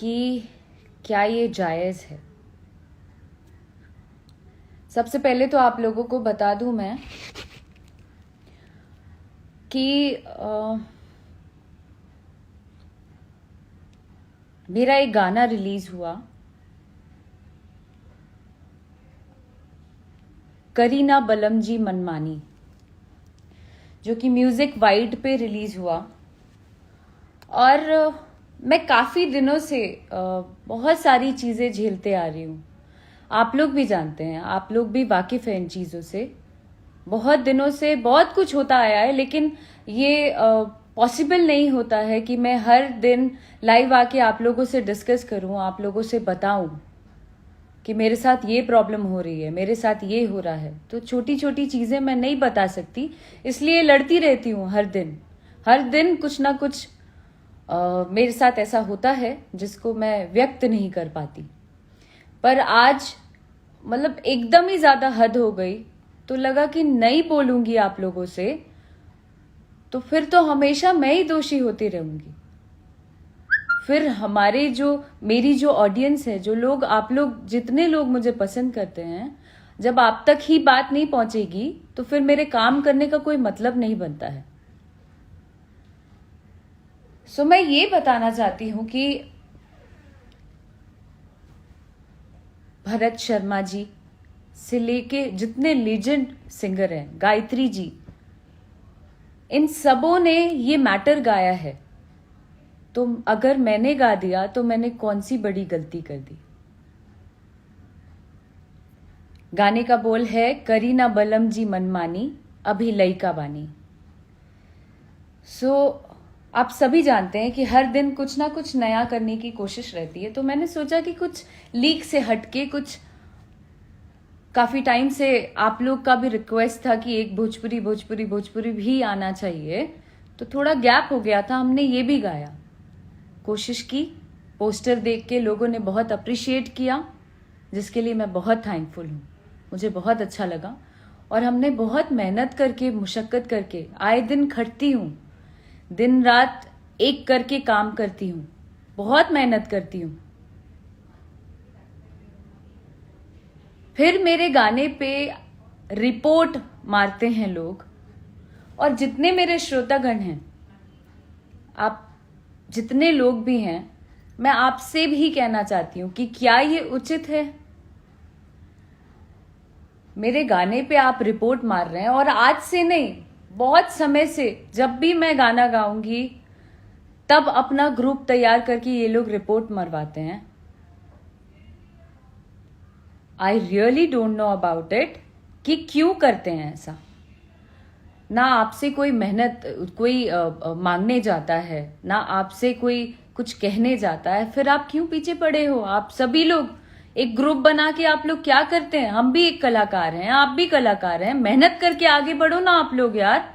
कि क्या ये जायज़ है। सबसे पहले तो आप लोगों को बता दूं मैं कि मेरा एक गाना रिलीज हुआ, करीना बलम जी मनमानी, जो कि म्यूजिक वाइड पे रिलीज हुआ। और मैं काफ़ी दिनों से बहुत सारी चीज़ें झेलते आ रही हूँ। आप लोग भी जानते हैं, आप लोग भी वाकिफ़ हैं इन चीज़ों से। बहुत दिनों से बहुत कुछ होता आया है, लेकिन ये पॉसिबल नहीं होता है कि मैं हर दिन लाइव आके आप लोगों से डिस्कस करूं, आप लोगों से बताऊं कि मेरे साथ ये प्रॉब्लम हो रही है, मेरे साथ ये हो रहा है। तो छोटी छोटी चीज़ें मैं नहीं बता सकती, इसलिए लड़ती रहती हूँ हर दिन कुछ ना कुछ मेरे साथ ऐसा होता है जिसको मैं व्यक्त नहीं कर पाती। पर आज मतलब एकदम ही ज़्यादा हद हो गई, तो लगा कि नहीं बोलूंगी आप लोगों से तो फिर तो हमेशा मैं ही दोषी होती रहूंगी। फिर मेरी जो ऑडियंस है, जो लोग, आप लोग जितने लोग मुझे पसंद करते हैं, जब आप तक ही बात नहीं पहुंचेगी तो फिर मेरे काम करने का कोई मतलब नहीं बनता है। सो मैं ये बताना चाहती हूं कि भरत शर्मा जी से लेके जितने लीजेंड सिंगर हैं, गायत्री जी, इन सबों ने ये मैटर गाया है। तो अगर मैंने गा दिया तो मैंने कौन सी बड़ी गलती कर दी। गाने का बोल है, करीना बलम जी मनमानी, अभी लइका बानी। आप सभी जानते हैं कि हर दिन कुछ ना कुछ नया करने की कोशिश रहती है। तो मैंने सोचा कि कुछ लीक से हटके, कुछ काफी टाइम से आप लोग का भी रिक्वेस्ट था कि एक भोजपुरी भी आना चाहिए, तो थोड़ा गैप हो गया था, हमने ये भी गाया, कोशिश की। पोस्टर देख के लोगों ने बहुत अप्रिशिएट किया, जिसके लिए मैं बहुत थैंकफुल हूँ। मुझे बहुत अच्छा लगा। और हमने बहुत मेहनत करके, मुशक्कत करके, आए दिन खटती हूँ, दिन रात एक करके काम करती हूँ, बहुत मेहनत करती हूँ। फिर मेरे गाने पे रिपोर्ट मारते हैं लोग। और जितने मेरे श्रोतागण हैं, आप जितने लोग भी हैं, मैं आपसे भी कहना चाहती हूं कि क्या ये उचित है। मेरे गाने पे आप रिपोर्ट मार रहे हैं, और आज से नहीं, बहुत समय से जब भी मैं गाना गाऊंगी तब अपना ग्रुप तैयार करके ये लोग रिपोर्ट मरवाते हैं। I really don't know about it कि क्यों करते हैं ऐसा। ना आपसे कोई मेहनत कोई मांगने जाता है, ना आपसे कोई कुछ कहने जाता है, फिर आप क्यों पीछे पड़े हो। आप सभी लोग एक ग्रुप बना के आप लोग क्या करते हैं। हम भी एक कलाकार हैं, आप भी कलाकार हैं, मेहनत करके आगे बढ़ो ना आप लोग यार।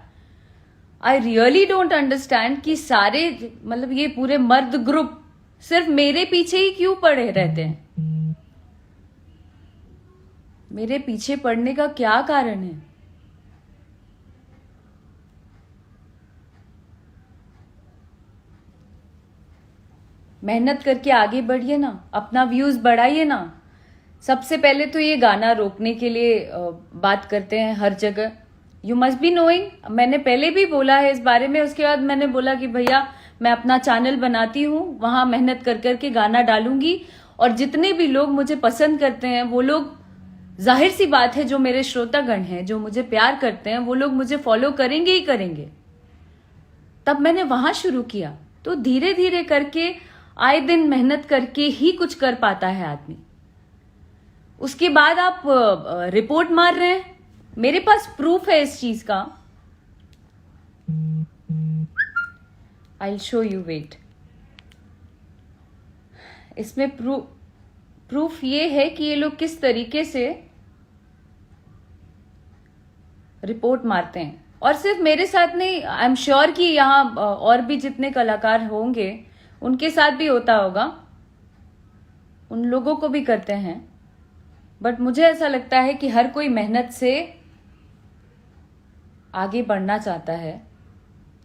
आई रियली डोंट अंडरस्टैंड कि सारे, मतलब ये पूरे मर्द ग्रुप सिर्फ मेरे पीछे ही क्यों पड़े रहते हैं। मेरे पीछे पड़ने का क्या कारण है। मेहनत करके आगे बढ़िए ना, अपना व्यूज बढ़ाइए ना। सबसे पहले तो ये गाना रोकने के लिए बात करते हैं हर जगह। यू मस्ट बी नोइंग, मैंने पहले भी बोला है इस बारे में। उसके बाद मैंने बोला कि भैया मैं अपना चैनल बनाती हूँ, वहां मेहनत कर करके गाना डालूंगी, और जितने भी लोग मुझे पसंद करते हैं वो लोग, जाहिर सी बात है, जो मेरे श्रोतागण हैं, जो मुझे प्यार करते हैं, वो लोग मुझे फॉलो करेंगे ही करेंगे। तब मैंने वहां शुरू किया। तो धीरे धीरे करके, आए दिन मेहनत करके ही कुछ कर पाता है आदमी। उसके बाद आप रिपोर्ट मार रहे हैं। मेरे पास प्रूफ है इस चीज का। I will show you, wait. इसमें प्रूफ ये है कि ये लोग किस तरीके से रिपोर्ट मारते हैं। और सिर्फ मेरे साथ नहीं, आई एम श्योर कि यहाँ और भी जितने कलाकार होंगे उनके साथ भी होता होगा, उन लोगों को भी करते हैं। बट मुझे ऐसा लगता है कि हर कोई मेहनत से आगे बढ़ना चाहता है।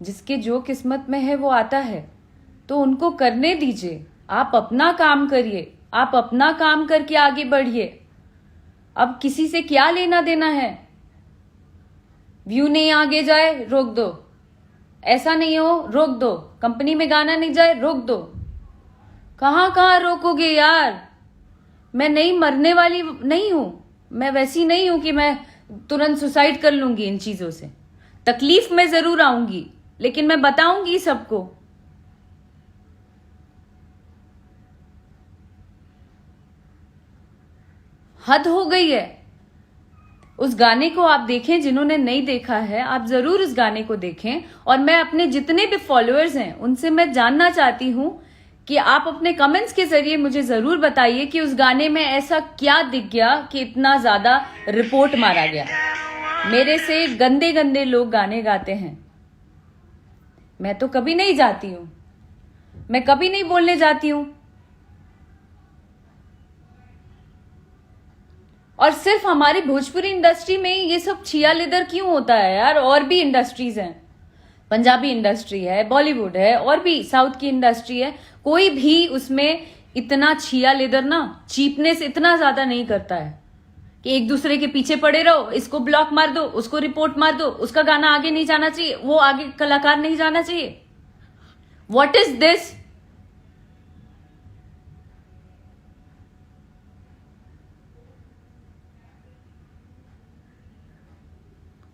जिसके जो किस्मत में है वो आता है, तो उनको करने दीजिए। आप अपना काम करिए, आप अपना काम करके आगे बढ़िए। अब किसी से क्या लेना देना है? व्यू नहीं आगे जाए, रोक दो। ऐसा नहीं हो, रोक दो। कंपनी में गाना नहीं जाए, रोक दो। कहां कहां रोकोगे यार? मैं नहीं मरने वाली नहीं हूं। मैं वैसी नहीं हूं कि मैं तुरंत सुसाइड कर लूंगी इन चीजों से। तकलीफ में जरूर आऊंगी, लेकिन मैं बताऊंगी सबको। हद हो गई है। उस गाने को आप देखें, जिन्होंने नहीं देखा है आप जरूर उस गाने को देखें। और मैं अपने जितने भी फॉलोअर्स हैं उनसे मैं जानना चाहती हूं कि आप अपने कमेंट्स के जरिए मुझे जरूर बताइए कि उस गाने में ऐसा क्या दिख गया कि इतना ज्यादा रिपोर्ट मारा गया। मेरे से गंदे गंदे लोग गाने गाते हैं, मैं तो कभी नहीं जाती हूं, मैं कभी नहीं बोलने जाती हूं। और सिर्फ हमारी भोजपुरी इंडस्ट्री में ये सब छिया लेदर क्यों होता है यार? और भी इंडस्ट्रीज हैं, पंजाबी इंडस्ट्री है, बॉलीवुड है, और भी साउथ की इंडस्ट्री है। कोई भी उसमें इतना छिया लेदर ना, चीपनेस इतना ज्यादा नहीं करता है कि एक दूसरे के पीछे पड़े रहो, इसको ब्लॉक मार दो, उसको रिपोर्ट मार दो, उसका गाना आगे नहीं जाना चाहिए, वो आगे कलाकार नहीं जाना चाहिए। What is this?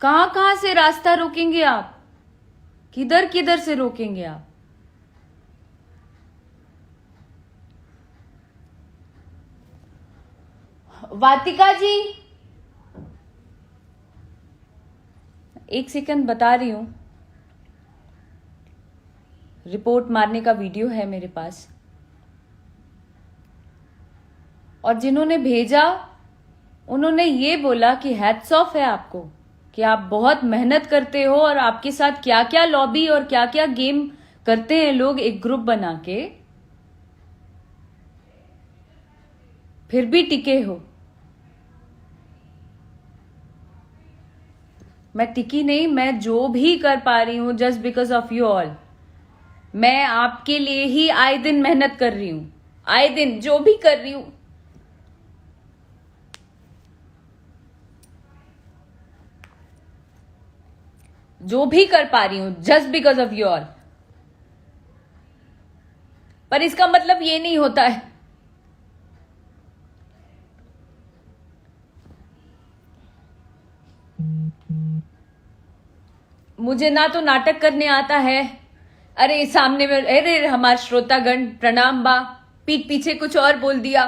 कहां कहां से रास्ता रोकेंगे आप? किधर किधर से रोकेंगे आप? वातिका जी, एक सेकंड बता रही हूं। रिपोर्ट मारने का वीडियो है मेरे पास, और जिन्होंने भेजा उन्होंने ये बोला कि हैट्स ऑफ है आपको कि आप बहुत मेहनत करते हो, और आपके साथ क्या क्या लॉबी और क्या क्या गेम करते हैं लोग एक ग्रुप बना के, फिर भी टिके हो। मैं टिकी नहीं, मैं जो भी कर पा रही हूं just because of you all. मैं आपके लिए ही आए दिन मेहनत कर रही हूं, आए दिन जो भी कर रही हूं। जो भी कर पा रही हूं just because of you all. पर इसका मतलब ये नहीं होता है। मुझे ना तो नाटक करने आता है। अरे सामने में, अरे हमारे श्रोतागण प्रणाम बा, पीठ पीछे कुछ और बोल दिया।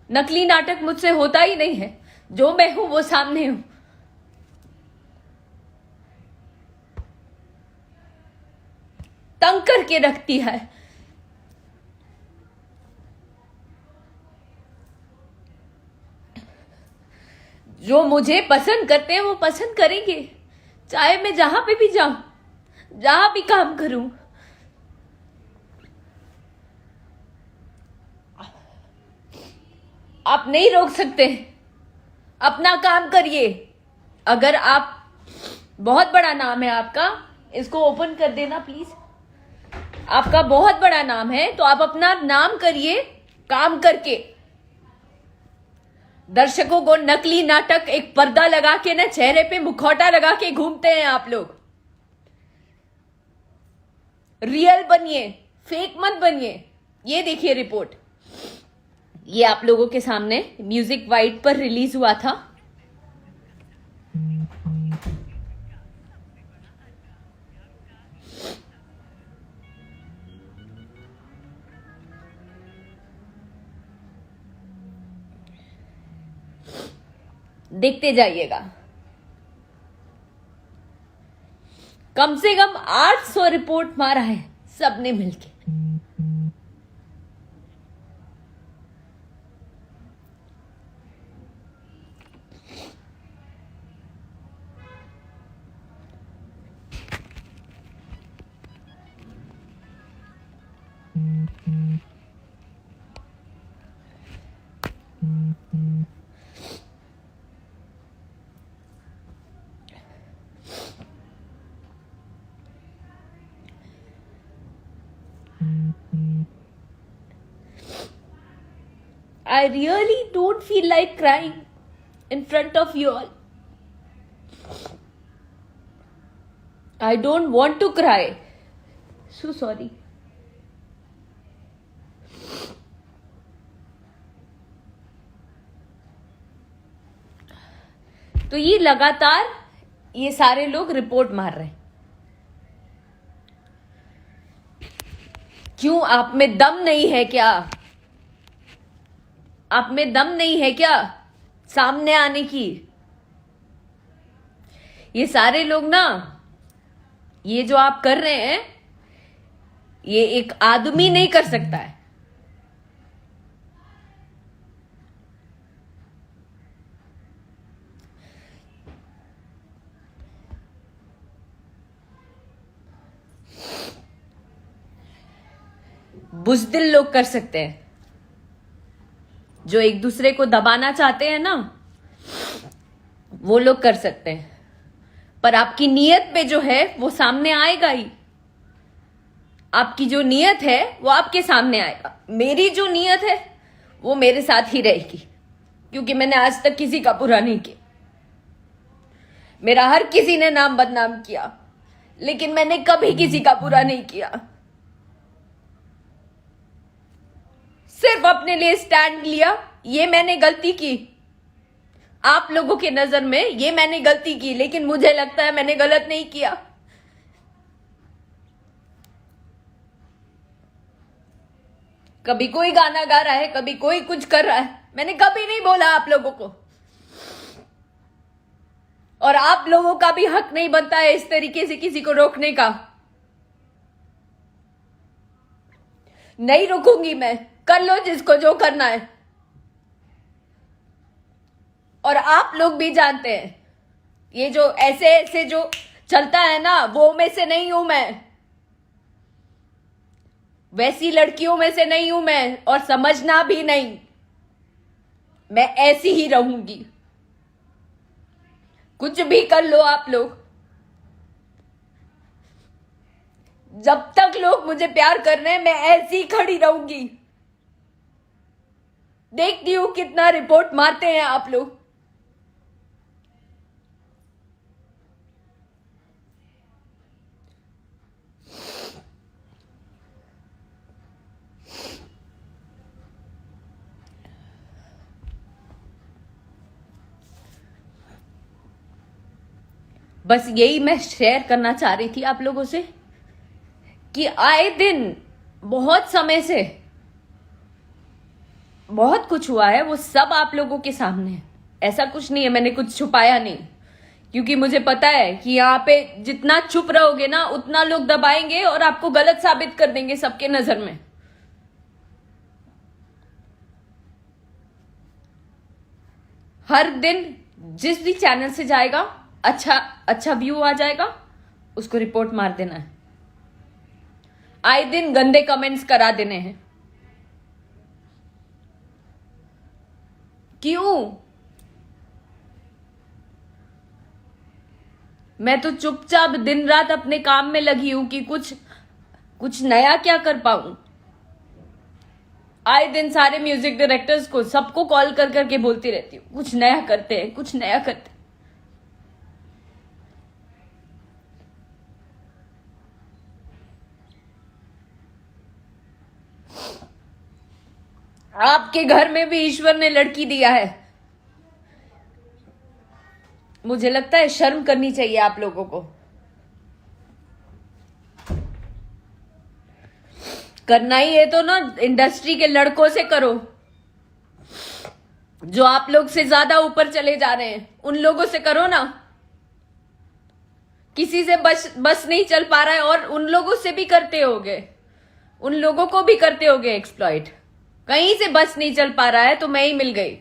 नकली नाटक मुझसे होता ही नहीं है, जो मैं हूं वो सामने हूं। तंग करके रखती है। जो मुझे पसंद करते हैं वो पसंद करेंगे, चाहे मैं जहां पे भी जाऊं, जहां भी काम करूं। आप नहीं रोक सकते, अपना काम करिए। अगर आप, बहुत बड़ा नाम है आपका, इसको ओपन कर देना प्लीज। आपका बहुत बड़ा नाम है तो आप अपना नाम करिए काम करके। दर्शकों को नकली नाटक, एक पर्दा लगा के ना, चेहरे पे मुखौटा लगा के घूमते हैं आप लोग। रियल बनिए, फेक मत बनिए। ये देखिए रिपोर्ट, ये आप लोगों के सामने म्यूजिक वाइड पर रिलीज हुआ था। देखते जाइएगा। कम से कम 800 रिपोर्ट मारा है सबने मिलके। I really don't feel like crying in front of you all. I don't want to cry. So sorry. तो ये लगातार ये सारे लोग रिपोर्ट मार रहे हैं. क्यों? आप में दम नहीं है क्या? आप में दम नहीं है क्या सामने आने की? ये सारे लोग ना, ये जो आप कर रहे हैं, ये एक आदमी नहीं कर सकता है. बुज़दिल लोग कर सकते हैं, जो एक दूसरे को दबाना चाहते हैं ना, वो लोग कर सकते हैं. पर आपकी नीयत पे जो है वो सामने आएगा ही. आपकी जो नीयत है वो आपके सामने आएगा. मेरी जो नीयत है वो मेरे साथ ही रहेगी, क्योंकि मैंने आज तक किसी का बुरा नहीं किया. मेरा हर किसी ने नाम बदनाम किया, लेकिन मैंने कभी किसी का बुरा नहीं किया. सिर्फ अपने लिए स्टैंड लिया. ये मैंने गलती की, आप लोगों के नजर में ये मैंने गलती की, लेकिन मुझे लगता है मैंने गलत नहीं किया. कभी कोई गाना गा रहा है, कभी कोई कुछ कर रहा है, मैंने कभी नहीं बोला आप लोगों को. और आप लोगों का भी हक नहीं बनता है इस तरीके से किसी को रोकने का. नहीं रुकूंगी मैं. कर लो जिसको जो करना है. और आप लोग भी जानते हैं, ये जो ऐसे ऐसे जो चलता है ना, वो में से नहीं हूं मैं. वैसी लड़कियों में से नहीं हूं मैं, और समझना भी नहीं. मैं ऐसी ही रहूंगी. कुछ भी कर लो आप लोग. जब तक लोग मुझे प्यार कर रहे हैं, मैं ऐसी खड़ी रहूंगी. देखती हूं कितना रिपोर्ट मारते हैं आप लोग. बस यही मैं शेयर करना चाह रही थी आप लोगों से, कि आए दिन बहुत समय से बहुत कुछ हुआ है, वो सब आप लोगों के सामने है. ऐसा कुछ नहीं है, मैंने कुछ छुपाया नहीं. क्योंकि मुझे पता है कि यहाँ पे जितना चुप रहोगे ना, उतना लोग दबाएंगे और आपको गलत साबित कर देंगे सबके नजर में. हर दिन जिस भी चैनल से जाएगा, अच्छा व्यू आ जाएगा, उसको रिपोर्ट मार देना है. आए दिन गंदे कमेंट्स करा देने हैं. क्यों? मैं तो चुपचाप दिन रात अपने काम में लगी हूं कि कुछ नया क्या कर पाऊं. आए दिन सारे म्यूजिक डायरेक्टर्स को, सबको कॉल कर करके बोलती रहती हूँ, कुछ नया करते हैं, कुछ नया करते हैं. आपके घर में भी ईश्वर ने लड़की दिया है. मुझे लगता है शर्म करनी चाहिए आप लोगों को. करना ही है तो ना इंडस्ट्री के लड़कों से करो, जो आप लोग से ज्यादा ऊपर चले जा रहे हैं. उन लोगों से करो ना. किसी से बस नहीं चल पा रहा है, और उन लोगों से भी करते होगे, उन लोगों को भी करते होगे एक्सप्लॉइट. कहीं से बस नहीं चल पा रहा है तो मैं ही मिल गई.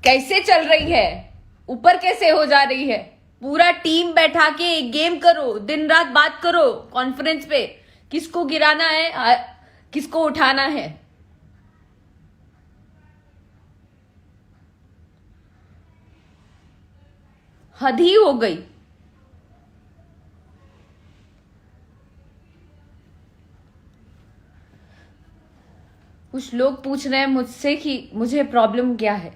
कैसे चल रही है, ऊपर कैसे हो जा रही है. पूरा टीम बैठा के एक गेम करो, दिन रात बात करो कॉन्फ्रेंस पे, किसको गिराना है, किसको उठाना है. हद ही हो गई. कुछ लोग पूछ रहे हैं मुझसे कि मुझे प्रॉब्लम क्या है।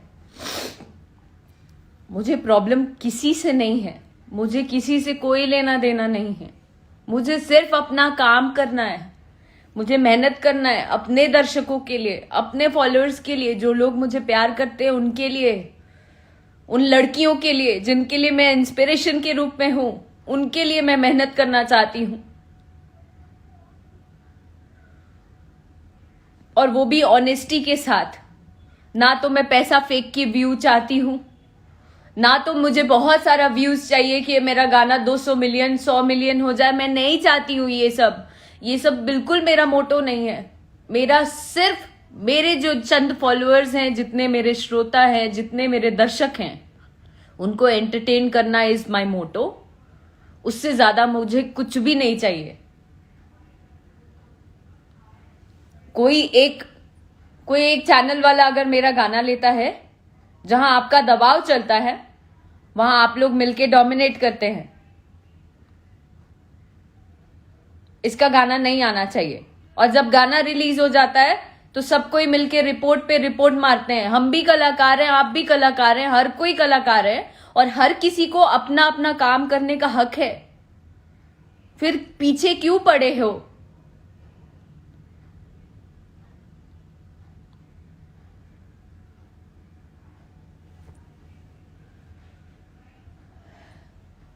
मुझे प्रॉब्लम किसी से नहीं है, मुझे किसी से कोई लेना देना नहीं है। मुझे सिर्फ अपना काम करना है, मुझे मेहनत करना है अपने दर्शकों के लिए, अपने फॉलोअर्स के लिए, जो लोग मुझे प्यार करते हैं उनके लिए, उन लड़कियों के लिए जिनके लिए मैं इंस्पिरेशन के रूप में हूं, उनके लिए मैं मेहनत करना चाहती हूं। और वो भी ऑनेस्टी के साथ। ना तो मैं पैसा फेंक के व्यू चाहती हूं, ना तो मुझे बहुत सारा व्यूज चाहिए कि मेरा गाना 200 मिलियन 100 मिलियन हो जाए। मैं नहीं चाहती हूं ये सब बिल्कुल मेरा मोटो नहीं है। मेरा सिर्फ मेरे जो चंद फॉलोअर्स हैं, जितने मेरे श्रोता हैं, जितने मेरे दर्शक हैं, उनको एंटरटेन करना इज माय मोटो। उससे ज्यादा मुझे कुछ भी नहीं चाहिए। कोई एक चैनल वाला अगर मेरा गाना लेता है, जहां आपका दबाव चलता है, वहां आप लोग मिलके डोमिनेट करते हैं, इसका गाना नहीं आना चाहिए। और जब गाना रिलीज हो जाता है तो सब कोई मिलके रिपोर्ट पे रिपोर्ट मारते हैं। हम भी कलाकार हैं, आप भी कलाकार हैं, हर कोई कलाकार है, और हर किसी को अपना अपना काम करने का हक है। फिर पीछे क्यों पड़े हो?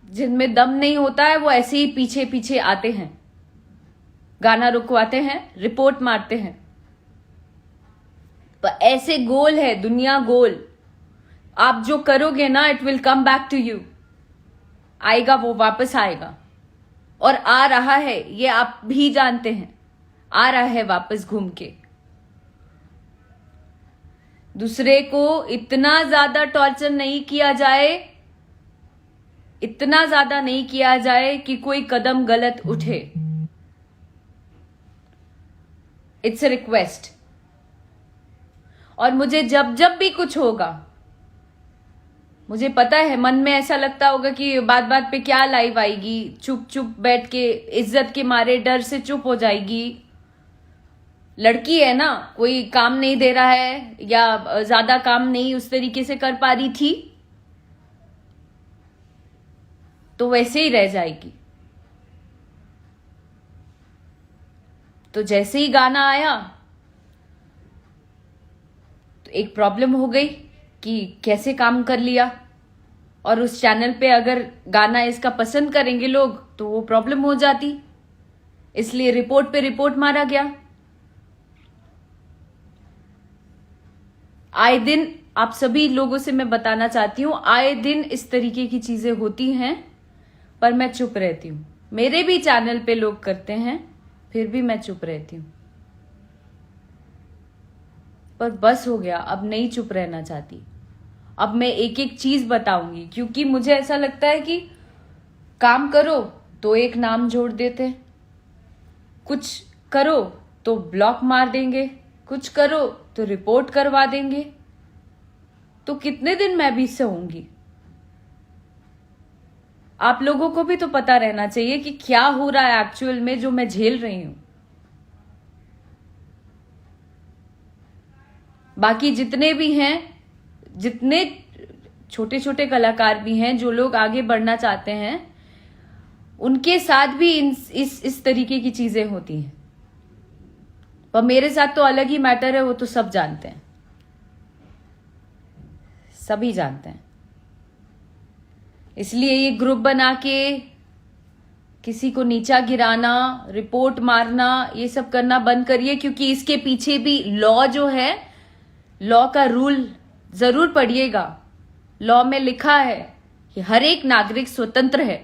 जिनमें दम नहीं होता है वो ऐसे ही पीछे पीछे आते हैं, गाना रुकवाते हैं, रिपोर्ट मारते हैं। पर ऐसे गोल है दुनिया, गोल। आप जो करोगे ना, it will come back to you. आएगा, वो वापस आएगा, और आ रहा है, ये आप भी जानते हैं। आ रहा है वापस घूम के। दूसरे को इतना ज्यादा टॉर्चर नहीं किया जाए, इतना ज्यादा नहीं किया जाए कि कोई कदम गलत उठे। It's a request. और मुझे जब जब भी कुछ होगा, मुझे पता है मन में ऐसा लगता होगा कि बात बात पे क्या लाइव आएगी, चुप चुप बैठ के इज्जत के मारे डर से चुप हो जाएगी। लड़की है ना, कोई काम नहीं दे रहा है या ज्यादा काम नहीं उस तरीके से कर पा रही थी, तो वैसे ही रह जाएगी। तो जैसे ही गाना आया तो एक प्रॉब्लम हो गई कि कैसे काम कर लिया, और उस चैनल पे अगर गाना इसका पसंद करेंगे लोग तो वो प्रॉब्लम हो जाती, इसलिए रिपोर्ट पे रिपोर्ट मारा गया। आए दिन आप सभी लोगों से मैं बताना चाहती हूं, आए दिन इस तरीके की चीजें होती हैं, पर मैं चुप रहती हूं। मेरे भी चैनल पे लोग करते हैं, फिर भी मैं चुप रहती हूं। पर बस हो गया, अब नहीं चुप रहना चाहती। अब मैं एक एक चीज बताऊंगी, क्योंकि मुझे ऐसा लगता है कि काम करो तो एक नाम जोड़ देते, कुछ करो तो ब्लॉक मार देंगे, कुछ करो तो रिपोर्ट करवा देंगे। तो कितने दिन मैं भी सहूंगी? आप लोगों को भी तो पता रहना चाहिए कि क्या हो रहा है एक्चुअल में, जो मैं झेल रही हूं। बाकी जितने भी हैं, जितने छोटे छोटे कलाकार भी हैं, जो लोग आगे बढ़ना चाहते हैं, उनके साथ भी इस तरीके की चीजें होती हैं। पर मेरे साथ तो अलग ही मैटर है, वो तो सब जानते हैं, सभी जानते हैं। इसलिए ये ग्रुप बना के किसी को नीचा गिराना, रिपोर्ट मारना, ये सब करना बंद करिए, क्योंकि इसके पीछे भी लॉ जो है, लॉ का रूल जरूर पढ़िएगा। लॉ में लिखा है कि हर एक नागरिक स्वतंत्र है।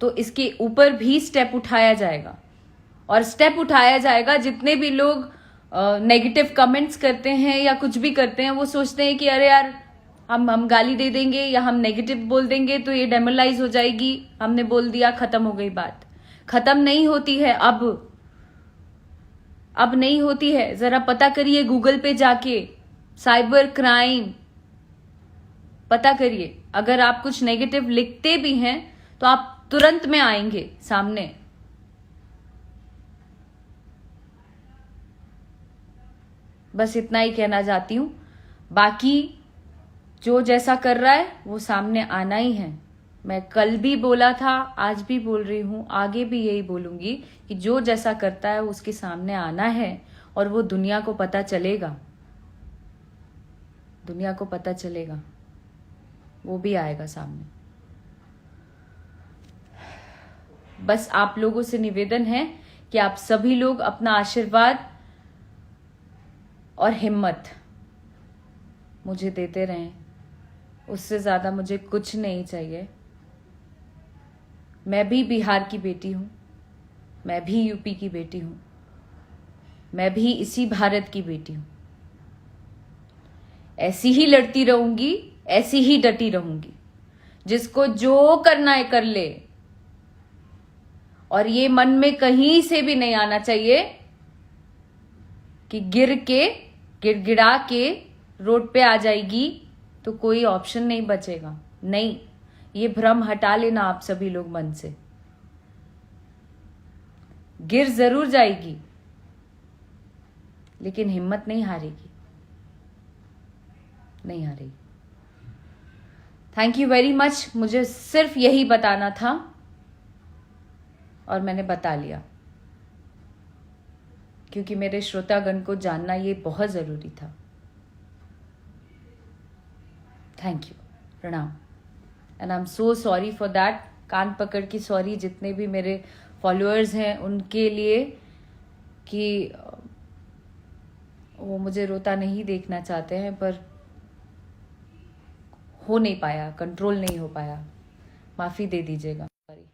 तो इसके ऊपर भी स्टेप उठाया जाएगा, और स्टेप उठाया जाएगा। जितने भी लोग नेगेटिव कमेंट्स करते हैं या कुछ भी करते हैं, वो सोचते हैं कि अरे यार हम गाली दे देंगे या हम नेगेटिव बोल देंगे तो ये डेमोलाइज हो जाएगी, हमने बोल दिया, खत्म हो गई बात। खत्म नहीं होती है, अब नहीं होती है। जरा पता करिए गूगल पे जाके, साइबर क्राइम पता करिए। अगर आप कुछ नेगेटिव लिखते भी हैं तो आप तुरंत में आएंगे सामने। बस इतना ही कहना चाहती हूं। बाकी जो जैसा कर रहा है वो सामने आना ही है। मैं कल भी बोला था, आज भी बोल रही हूं, आगे भी यही बोलूंगी कि जो जैसा करता है उसके सामने आना है और वो दुनिया को पता चलेगा। दुनिया को पता चलेगा, वो भी आएगा सामने। बस आप लोगों से निवेदन है कि आप सभी लोग अपना आशीर्वाद और हिम्मत मुझे देते रहें। उससे ज्यादा मुझे कुछ नहीं चाहिए। मैं भी बिहार की बेटी हूं, मैं भी यूपी की बेटी हूं, मैं भी इसी भारत की बेटी हूं। ऐसी ही लड़ती रहूंगी, ऐसी ही डटी रहूंगी। जिसको जो करना है कर ले। और ये मन में कहीं से भी नहीं आना चाहिए कि गिड़गिड़ा के रोड पे आ जाएगी तो कोई ऑप्शन नहीं बचेगा। नहीं, ये भ्रम हटा लेना आप सभी लोग मन से। गिर जरूर जाएगी लेकिन हिम्मत नहीं हारेगी, नहीं हारेगी। Thank you very much. मुझे सिर्फ यही बताना था और मैंने बता लिया, क्योंकि मेरे श्रोतागण को जानना ये बहुत जरूरी था। थैंक यू, प्रणाम। And I am so sorry for that. कान पकड़ की सॉरी जितने भी मेरे फॉलोअर्स हैं उनके लिए, कि वो मुझे रोता नहीं देखना चाहते हैं, पर हो नहीं पाया, कंट्रोल नहीं हो पाया। माफी दे दीजिएगा। सॉरी।